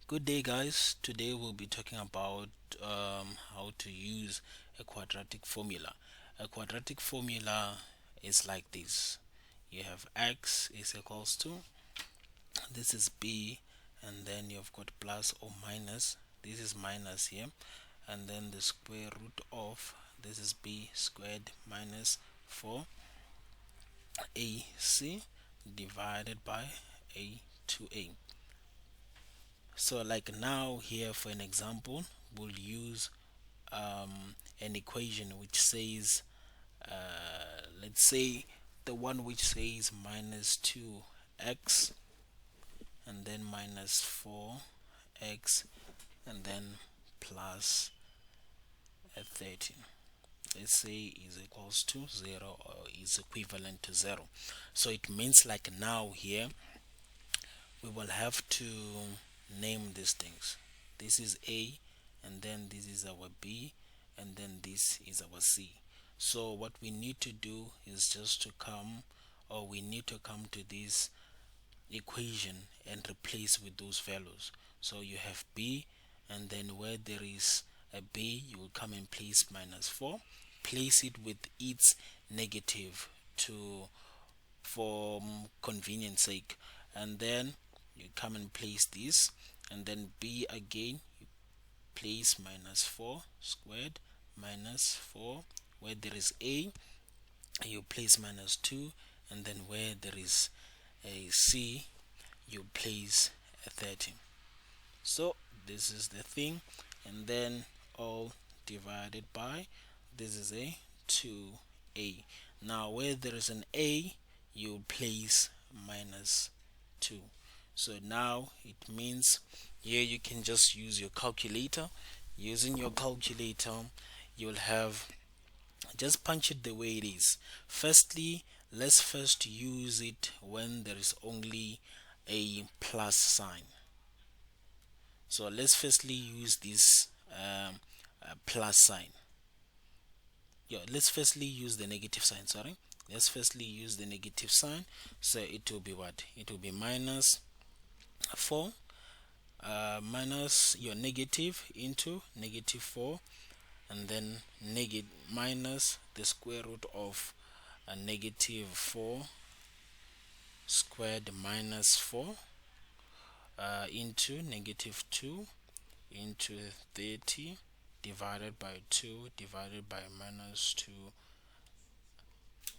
Good day, guys. Today we'll be talking about how to use a quadratic formula. A quadratic formula is like this. You have x is equals to, this is b, and then you've got plus or minus, this is minus here, and then the square root of, this is b squared minus 4ac divided by a to a. So like now here for an example, we'll use an equation which says let's say the one which says minus 2x and then minus 4x and then plus 13, let's say is equals to 0 or is equivalent to 0. So it means like now here we will have to name these things. This is a, and then this is our b, and then this is our c. So what we need to do is just to come, or we need to come to this equation and replace with those values. So you have b, and then where there is a b, you will come and place minus 4, place it with its negative to for convenience sake, and then you come and place this, and then b again, you place minus 4 squared minus 4, where there is a you place minus 2, and then where there is a c you place a 13. So this is the thing, and then all divided by, this is a 2a. Now where there is an a you place minus 2. So now it means here you can just use your calculator. Using your calculator, you'll have, just punch it the way it is. Firstly, let's first use it when there is only a plus sign. So let's firstly use this plus sign. Let's firstly use the negative sign. Let's firstly use the negative sign. So it will be what? It will be minus 4 minus your negative into negative 4, and then minus the square root of negative 4 squared minus 4 into negative 2 into 30 divided by 2 divided by minus 2,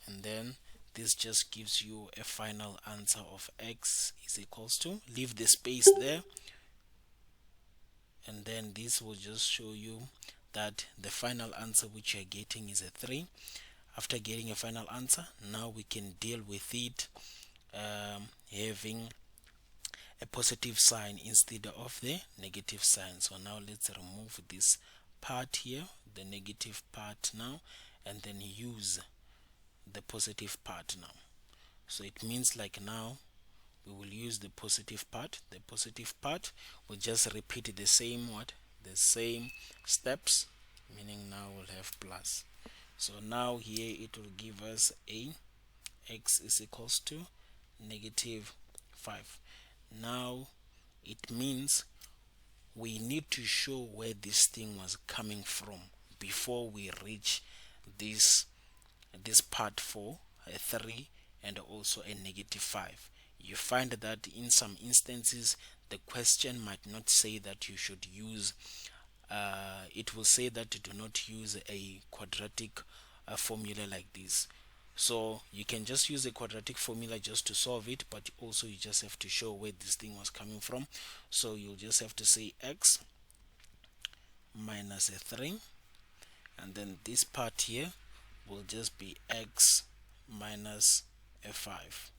and then this just gives you a final answer of x is equals to, leave the space there, and then this will just show you that the final answer which you're getting is a 3. After getting a final answer, now we can deal with it having a positive sign instead of the negative sign. So now let's remove this part here, the negative part now, and then use the positive part now. So it means like now we will use the positive part. The positive part will just repeat the same the same steps, meaning now we'll have plus. So now here it will give us a x is equals to negative 5. Now it means we need to show where this thing was coming from before we reach this part for a 3 and also a negative 5. You find that in some instances the question might not say that you should use it will say that you do not use a quadratic formula like this. So you can just use a quadratic formula just to solve it, but also you just have to show where this thing was coming from. So you'll just have to say x minus a 3, and then this part here will just be x minus a 5.